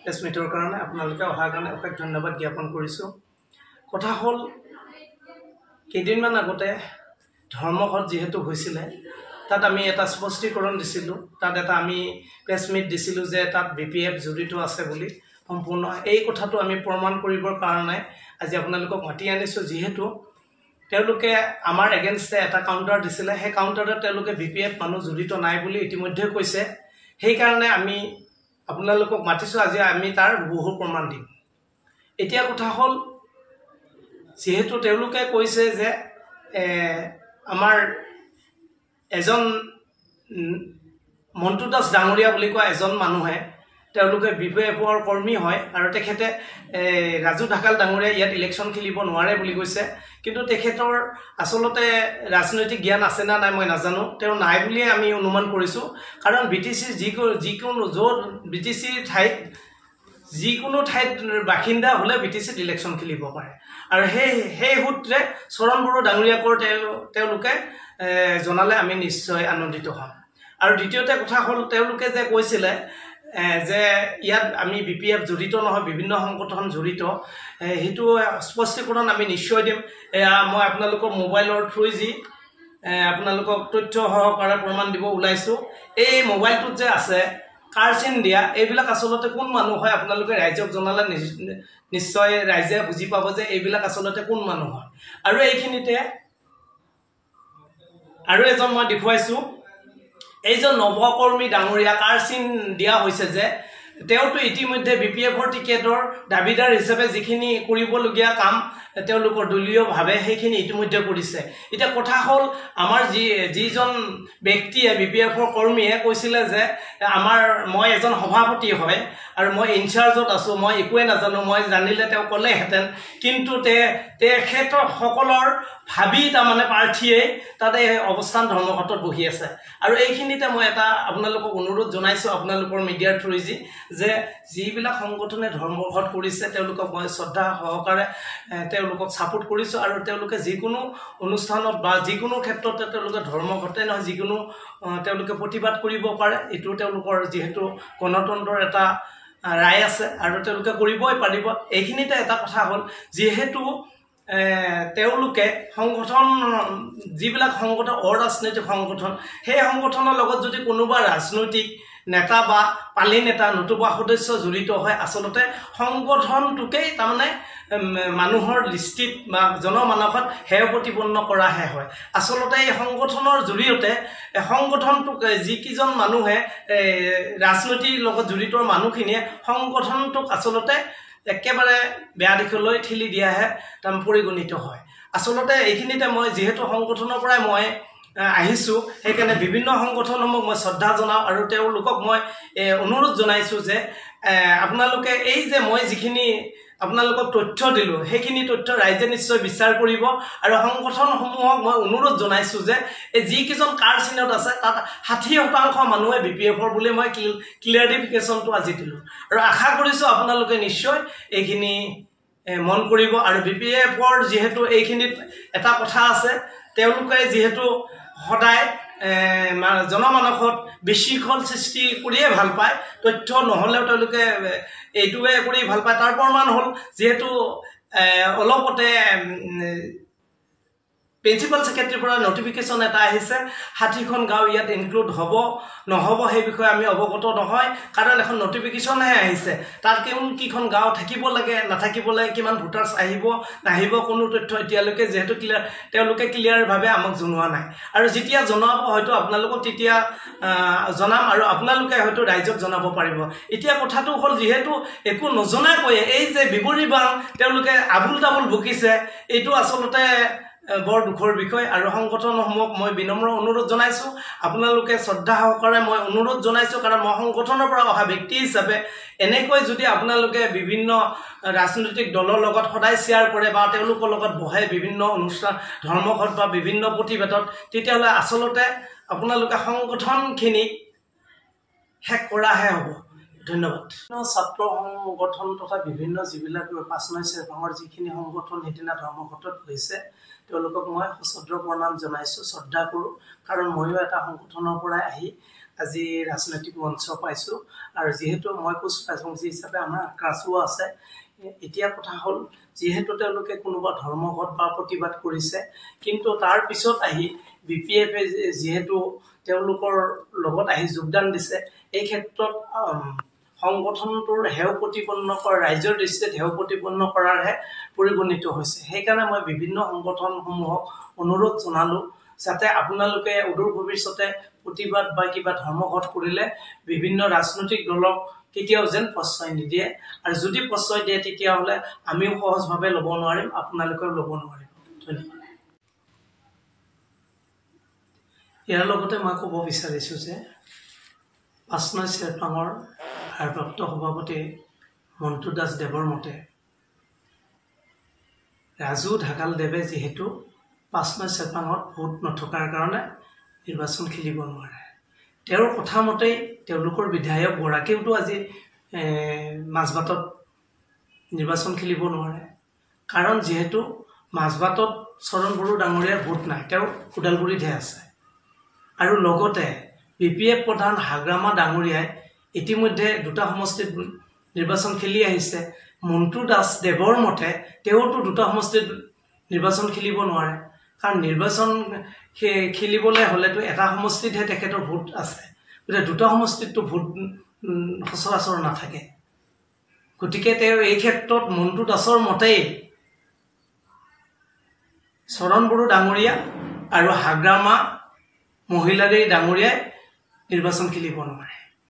Press মিটৰ কাৰণে আপোনালোকে অহাৰ কাৰণে অশেষ ধন্যবাদ জ্ঞাপন কৰিছোঁ। কথা হ'ল কেইদিনমান আগতে ধৰ্মঘট যিহেতু হৈছিলে তাত আমি এটা স্পষ্টীকৰণ দিছিলোঁ, তাত এটা আমি প্ৰেছ মিট দিছিলোঁ যে তাত BPF জড়িত আছে বুলি। সম্পূৰ্ণ এই কথাটো আমি প্ৰমাণ কৰিবৰ কাৰণে আজি আপোনালোকক মাতি আনিছোঁ। যিহেতু তেওঁলোকে আমাৰ এগেইনষ্টে এটা কাউণ্টাৰ দিছিলে, সেই কাউণ্টাৰত তেওঁলোকে BPF মানুহ জড়িত নাই বুলি ইতিমধ্যে কৈছে। সেইকাৰণে আমি আপোনালোকক মাতিছোঁ, আজি আমি তাৰ বহু প্ৰমাণ দিম। এতিয়া কথা হ'ল যিহেতু তেওঁলোকে কৈছে যে আমাৰ এজন মণ্টু দাস ডাঙৰীয়া বুলি কোৱা এজন মানুহে তেওঁলোকে BPFৰ কৰ্মী হয় আৰু তেখেতে ৰাজু ঢাকাল ডাঙৰীয়া ইয়াত ইলেকশ্যন খেলিব নোৱাৰে বুলি কৈছে। কিন্তু তেখেতৰ আচলতে ৰাজনৈতিক জ্ঞান আছে না নাই মই নাজানো, তেওঁ নাই বুলিয়ে আমি অনুমান কৰিছোঁ। কাৰণ BTCৰ যিকোনো য'ত BTCৰ ঠাইত যিকোনো ঠাইত বাসিন্দা হ'লে BTCত ইলেকশ্যন খেলিব পাৰে। আৰু সেই সূত্ৰে চৰণ বড়ো ডাঙৰীয়াকৰ তেওঁলোকে জনালে আমি নিশ্চয় আনন্দিত হ'ম। আৰু দ্বিতীয়তে কথা হ'ল তেওঁলোকে যে কৈছিলে যে ইয়াত আমি BPF জড়িত নহয়, বিভিন্ন সংগঠন জড়িত, সেইটো স্পষ্টীকৰণ আমি নিশ্চয় দিম। মই আপোনালোকৰ মোবাইলৰ থ্ৰুজি আপোনালোকক তথ্য সহকাৰে প্ৰমাণ দিব ওলাইছোঁ। এই মোবাইলটোত যে আছে কাৰ চিন দিয়া, এইবিলাক আচলতে কোন মানুহ হয় আপোনালোকে ৰাইজক জনালে নিশ্চয় ৰাইজে বুজি পাব যে এইবিলাক আচলতে কোন মানুহ হয়। আৰু এইখিনিতে আৰু এজন মই দেখুৱাইছোঁ, এইজন নৱকৰ্মী ডাঙৰীয়া কাৰ চিন দিয়া হৈছে যে তেওঁতো ইতিমধ্যে BPFৰ টিকেটৰ দাবীদাৰ হিচাপে যিখিনি কৰিবলগীয়া কাম তেওঁলোকৰ দলীয়ভাৱে সেইখিনি ইতিমধ্যে কৰিছে। এতিয়া কথা হ'ল আমাৰ যিজন ব্যক্তিয়ে BPFৰ কৰ্মীয়ে কৈছিলে যে মই এজন সভাপতি হয় আৰু মই ইনচাৰ্জত আছোঁ, মই একোৱে নাজানো, মই জানিলে তেওঁ ক'লেহেঁতেন। কিন্তু তেখেতৰ সকলৰ ভাবি তাৰমানে প্ৰাৰ্থীয়ে তাতে অৱস্থান ধৰ্মঘটত বহি আছে। আৰু এইখিনিতে মই এটা আপোনালোকক অনুৰোধ জনাইছোঁ আপোনালোকৰ মিডিয়াৰ থ্ৰুজি যে যিবিলাক সংগঠনে ধৰ্মঘট কৰিছে তেওঁলোকক মই শ্ৰদ্ধা সহকাৰে তেওঁলোকক ছাপোৰ্ট কৰিছোঁ। আৰু তেওঁলোকে যিকোনো অনুষ্ঠানত বা যিকোনো ক্ষেত্ৰতে তেওঁলোকে ধৰ্মঘটে নহয় যিকোনো তেওঁলোকে প্ৰতিবাদ কৰিব পাৰে। এইটো তেওঁলোকৰ যিহেতু গণতন্ত্ৰৰ এটা ৰায় আছে আৰু তেওঁলোকে কৰিবই পাৰিব। এইখিনিতে এটা কথা হ'ল যিহেতু তেওঁলোকে সংগঠন যিবিলাক সংগঠন অৰাজনৈতিক সংগঠন, সেই সংগঠনৰ লগত যদি কোনোবা ৰাজনৈতিক নেতা বা পালি নেতা নতুবা সদস্য জড়িত হয়, আচলতে সংগঠনটোকেই তাৰমানে মানুহৰ দৃষ্টিত বা জনমানসত হেয় প্ৰতিপন্ন কৰাহে হয়। আচলতে এই সংগঠনৰ জৰিয়তে সংগঠনটোক যিকেইজন মানুহে ৰাজনীতিৰ লগত জড়িত মানুহখিনিয়ে সংগঠনটোক আচলতে একেবাৰে বেয়া দিশলৈ ঠেলি দিয়াহে পৰিগণিত হয়। আচলতে এইখিনিতে মই যিহেতু সংগঠনৰ পৰাই মই আহিছোঁ, সেইকাৰণে বিভিন্ন সংগঠনসমূহক মই শ্ৰদ্ধা জনাওঁ আৰু তেওঁলোকক মই অনুৰোধ জনাইছোঁ যে আপোনালোকে এই যে মই যিখিনি আপোনালোকক তথ্য দিলোঁ সেইখিনি তথ্য ৰাইজে নিশ্চয় বিচাৰ কৰিব। আৰু সংগঠনসমূহক মই অনুৰোধ জনাইছোঁ যে এই যিকেইজন কাৰ চিনত আছে তাত 60% মানুহে BPFৰ বুলি মই ক্লিয়াৰিফিকেশ্যনটো আজি দিলোঁ। আৰু আশা কৰিছোঁ আপোনালোকে নিশ্চয় এইখিনি মন কৰিব। আৰু BPFৰ যিহেতু এইখিনিত এটা কথা আছে, তেওঁলোকে যিহেতু সদায় জনমানসত বিশৃংখল সৃষ্টি কৰিয়ে ভাল পায়, তথ্য নহ'লেও তেওঁলোকে এইটোৱে কৰি ভাল পায়। তাৰ প্ৰমাণ হ'ল যিহেতু অলপতে প্ৰিন্সিপাল ছেক্ৰেটাৰীৰ পৰা নটিফিকেশ্যন এটা আহিছে 60খন গাঁও ইয়াত ইনক্লুড হ'ব নহ'ব সেই বিষয়ে আমি অৱগত নহয়, কাৰণ এখন নটিফিকেশ্যনহে আহিছে। তাত কেইখন গাঁও থাকিব লাগে নাথাকিব লাগে, কিমান ভোটাৰ্ছ আহিব নাহিব, কোনো তথ্য এতিয়ালৈকে যিহেতু তেওঁলোকে ক্লিয়াৰভাৱে আমাক জনোৱা নাই। আৰু যেতিয়া জনাব হয়তো আপোনালোকক তেতিয়া জনাম আৰু আপোনালোকে হয়তো ৰাইজক জনাব পাৰিব। এতিয়া কথাটো হ'ল যিহেতু একো নজনাকৈয়ে এই যে বিবৰি বাং তেওঁলোকে আবুল তাবুল বকিছে, এইটো আচলতে বৰ দুখৰ বিষয়। আৰু সংগঠনসমূহক মই বিনম্ৰ অনুৰোধ জনাইছোঁ, আপোনালোকে শ্ৰদ্ধা সহকাৰে মই অনুৰোধ জনাইছোঁ, কাৰণ মই সংগঠনৰ পৰা অহা ব্যক্তি হিচাপে এনেকৈ যদি আপোনালোকে বিভিন্ন ৰাজনৈতিক দলৰ লগত সদায় শ্বেয়াৰ কৰে বা তেওঁলোকৰ লগত বহে বিভিন্ন অনুষ্ঠান ধৰ্মঘট বা বিভিন্ন প্ৰতিবাদত, তেতিয়াহ'লে আচলতে আপোনালোকে সংগঠনখিনিক শেষ কৰাহে হ'ব। ধন্যবাদ। ছাত্ৰ সংগঠন তথা বিভিন্ন যিবিলাক 5 চেৰভাঙৰ যিখিনি সংগঠন সেইদিনা ধৰ্মঘটত হৈছে তেওঁলোকক মই সশ্ৰদ্ধ প্ৰণাম জনাইছোঁ, শ্ৰদ্ধা কৰোঁ। কাৰণ ময়ো এটা সংগঠনৰ পৰাই আহি আজি ৰাজনৈতিক মঞ্চ পাইছোঁ আৰু যিহেতু মই কোচ ৰাজবংশী হিচাপে আমাৰ আক্ৰাছো আছে এতিয়া কথা হ'ল যিহেতু তেওঁলোকে কোনোবা ধৰ্মঘট বা প্ৰতিবাদ কৰিছে কিন্তু তাৰ পিছত আহি বিপিএফে যিহেতু তেওঁলোকৰ লগত আহি যোগদান দিছে এই ক্ষেত্ৰত সংগঠনটোৰ হেও প্ৰতিপন্ন কৰা ৰাইজৰ দৃষ্টিত হেও প্ৰতিপন্ন কৰাৰহে পৰিগণিত হৈছে সেইকাৰণে মই বিভিন্ন সংগঠনসমূহক অনুৰোধ জনালোঁ যাতে আপোনালোকে অদূৰ ভৱিষ্যতে প্ৰতিবাদ বা কিবা ধৰ্মঘট কৰিলে বিভিন্ন ৰাজনৈতিক দলক কেতিয়াও যেন প্ৰশ্ৰয় নিদিয়ে আৰু যদি প্ৰশ্ৰয় দিয়ে তেতিয়াহ'লে আমিও সহজভাৱে ল'ব নোৱাৰিম আপোনালোকেও ল'ব নোৱাৰিব ধন্যবাদ ইয়াৰ লগতে মই ক'ব বিচাৰিছোঁ যে ৫ নং চেৰপাঙৰ ভাৰপ্ৰাপ্ত সভাপতি মণ্টু দাস দেৱৰ মতে ৰাজু ঢাকাল দেৱে যিহেতু ৫ নং চেৰপাঙত ভোট নথকাৰ কাৰণে নিৰ্বাচন খেলিব নোৱাৰে তেওঁৰ কথা মতেই তেওঁলোকৰ বিধায়ক গৰাকীওতো আজি মাজবাটত নিৰ্বাচন খেলিব নোৱাৰে কাৰণ যিহেতু মাজবাটত চৰণ বড়ো ডাঙৰীয়াৰ ভোট নাই তেওঁ ওদালগুৰিতহে আছে আৰু লগতে বিপিএফ প্ৰধান হাগ্ৰামা ডাঙৰীয়াই ইতিমধ্যে দুটা সমষ্টিত নিৰ্বাচন খেলি আহিছে মণ্টু দাস দেৱৰ মতে তেওঁতো দুটা সমষ্টিত নিৰ্বাচন খেলিব নোৱাৰে কাৰণ নিৰ্বাচন খেলিবলৈ হ'লেতো এটা সমষ্টিতহে তেখেতৰ ভোট আছে গতিকে দুটা সমষ্টিততো ভোট সচৰাচৰ নাথাকে গতিকে তেওঁ এই ক্ষেত্ৰত মণ্টু দাসৰ মতেই চৰণ বড়ো ডাঙৰীয়া আৰু হাগ্ৰামা মহিলাৰী ডাঙৰীয়াই নিৰ্বাচন খেলিব নোৱাৰে